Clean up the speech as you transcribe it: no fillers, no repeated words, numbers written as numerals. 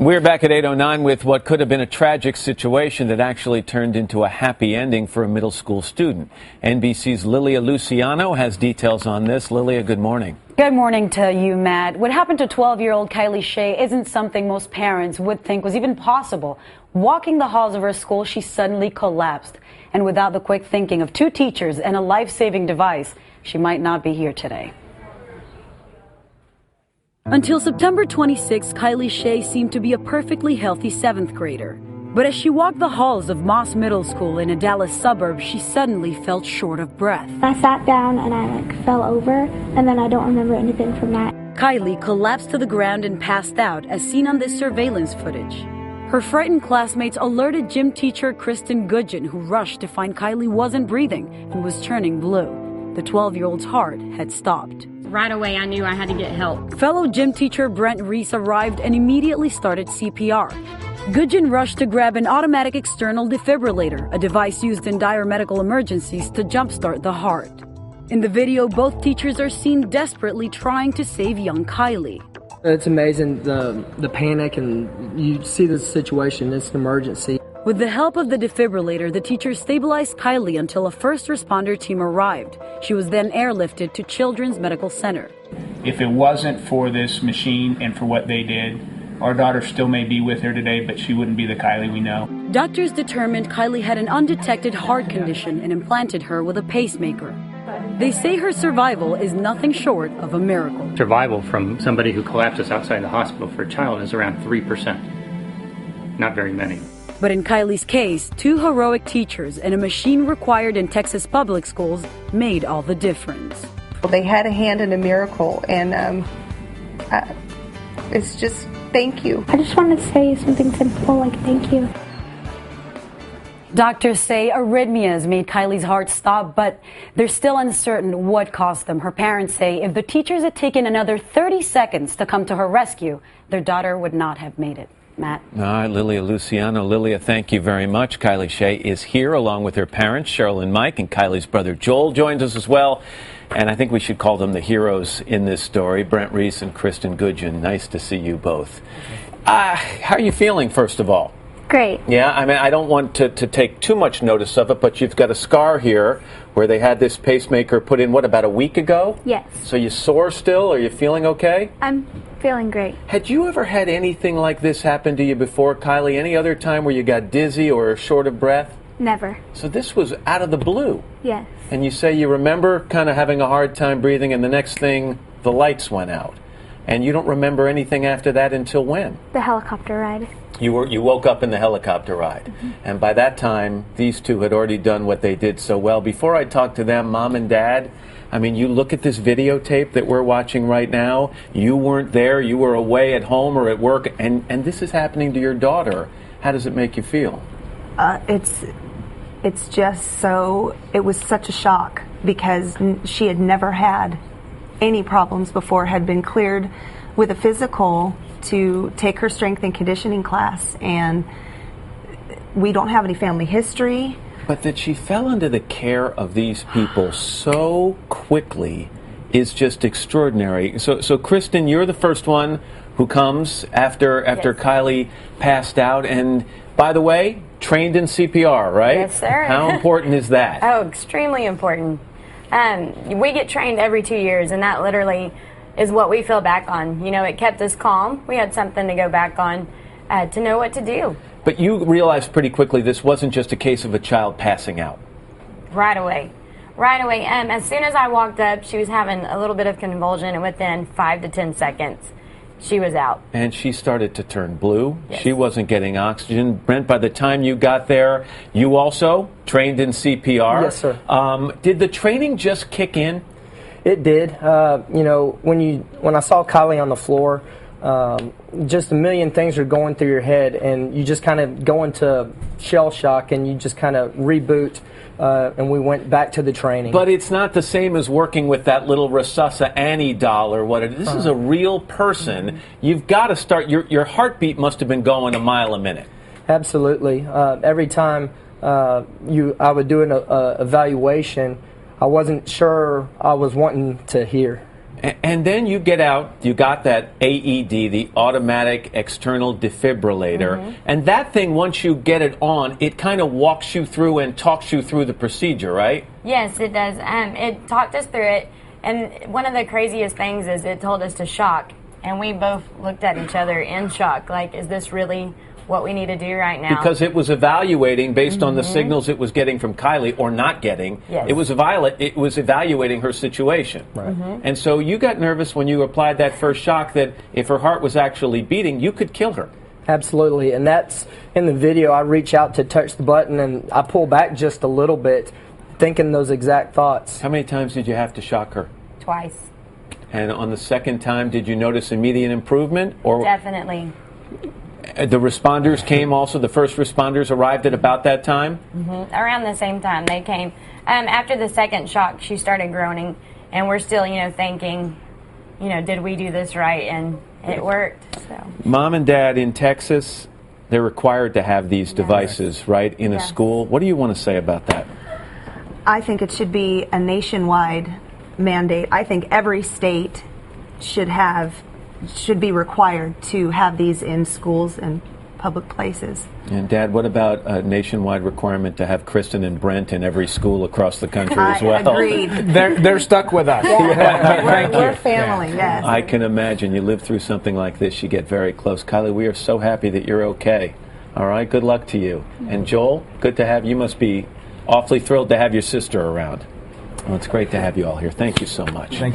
We're back at 8:09 with what could have been a tragic situation that actually turned into a happy ending for a middle school student. NBC's Lilia Luciano has details on this. Lilia, good morning. Good morning to you, Matt. What happened to 12-year-old Kylie Shea isn't something most parents would think was even possible. Walking the halls of her school, she suddenly collapsed. And without the quick thinking of two teachers and a life-saving device, she might not be here today. Until September 26, Kylie Shea seemed to be a perfectly healthy 7th grader. But as she walked the halls of Moss Middle School in a Dallas suburb, she suddenly felt short of breath. I sat down and I fell over, and then I don't remember anything from that. Kylie collapsed to the ground and passed out, as seen on this surveillance footage. Her frightened classmates alerted gym teacher Kristen Goodgen, who rushed to find Kylie wasn't breathing and was turning blue. The 12-year-old's heart had stopped. Right away, I knew I had to get help. Fellow gym teacher Brent Reese arrived and immediately started CPR. Goodgen rushed to grab an automatic external defibrillator, a device used in dire medical emergencies to jumpstart the heart. In the video, both teachers are seen desperately trying to save young Kylie. It's amazing, the panic, and you see the situation. It's an emergency. With the help of the defibrillator, the teacher stabilized Kylie until a first responder team arrived. She was then airlifted to Children's Medical Center. If it wasn't for this machine and for what they did, our daughter still may be with her today, but she wouldn't be the Kylie we know. Doctors determined Kylie had an undetected heart condition and implanted her with a pacemaker. They say her survival is nothing short of a miracle. Survival from somebody who collapses outside the hospital for a child is around 3%. Not very many. But in Kylie's case, two heroic teachers and a machine required in Texas public schools made all the difference. They had a hand in a miracle, and it's just thank you. I just wanted to say something simple like thank you. Doctors say arrhythmias made Kylie's heart stop, but they're still uncertain what caused them. Her parents say if the teachers had taken another 30 seconds to come to her rescue, their daughter would not have made it. Matt. All right, Lilia Luciano. Lilia, thank you very much. Kylie Shea is here along with her parents, Cheryl and Mike, and Kylie's brother Joel joins us as well. And I think we should call them the heroes in this story, Brent Reese and Kristen Goodgen. Nice to see you both. How are you feeling, first of all? Great. Yeah, I mean, I don't want to take too much notice of it, but you've got a scar here where they had this pacemaker put in, what, about a week ago? Yes. So you sore still? Are you feeling okay? I'm feeling great. Had you ever had anything like this happen to you before, Kylie? Any other time where you got dizzy or short of breath? Never. So this was out of the blue? Yes. And you say you remember kind of having a hard time breathing, and the next thing, the lights went out. And you don't remember anything after that until when? The helicopter ride. You woke up in the helicopter ride. Mm-hmm. And by that time, these two had already done what they did so well. Before I talk to them, Mom and Dad, I mean, you look at this videotape that we're watching right now. You weren't there. You were away at home or at work. And this is happening to your daughter. How does it make you feel? It's just so, it was such a shock because she had never had any problems before, had been cleared with a physical to take her strength and conditioning class, and we don't have any family history. But that she fell into the care of these people so quickly is just extraordinary. So Kristen, you're the first one who comes after Yes. Kylie passed out, and by the way, trained in CPR, right? Yes, sir. How important is that? Oh, extremely important. We get trained every 2 years, and that literally is what we fell back on. You know, it kept us calm. We had something to go back on to know what to do. But you realized pretty quickly this wasn't just a case of a child passing out. Right away. Right away. As soon as I walked up, she was having a little bit of convulsion, and within 5 to 10 seconds, she was out. And she started to turn blue. Yes. She wasn't getting oxygen. Brent, by the time you got there, you also trained in CPR. Yes, sir. Did the training just kick in? It did. You know, when I saw Kylie on the floor, just a million things are going through your head, and you just kind of go into shell shock, and you just kind of reboot. And we went back to the training. But it's not the same as working with that little Rasasa Annie doll or what it is. This is a real person. You've got to start, your heartbeat must have been going a mile a minute. Absolutely. Every time I would do an evaluation, I wasn't sure I was wanting to hear. And then you get out, you got that AED, the automatic external defibrillator, and that thing, once you get it on, it kind of walks you through and talks you through the procedure, right? Yes, it does. It talked us through it, and one of the craziest things is it told us to shock, and we both looked at each other in shock, like, is this really what we need to do right now? Because it was evaluating based on the signals it was getting from Kylie, or not getting. Yes. It was evaluating her situation. Right. And so you got nervous when you applied that first shock that if her heart was actually beating, you could kill her. Absolutely, and that's in the video. I reach out to touch the button, and I pull back just a little bit, thinking those exact thoughts. How many times did you have to shock her? Twice. And on the second time, did you notice immediate improvement? Or Definitely. the responders came also, the first responders arrived at about that time? Around the same time they came. After the second shock, she started groaning, and we're still, thinking, did we do this right? And it worked. So. Mom and Dad in Texas, they're required to have these devices, right, in a school. What do you want to say about that? I think it should be a nationwide mandate. I think every state should be required to have these in schools and public places. And Dad, what about a nationwide requirement to have Kristen and Brent in every school across the country as well? Agreed. They're stuck with us. We're family, yes. I can imagine. You live through something like this, you get very close. Kylie, we are so happy that you're okay. All right, good luck to you. And Joel, good to have you. Must be awfully thrilled to have your sister around. Well, it's great to have you all here. Thank you so much.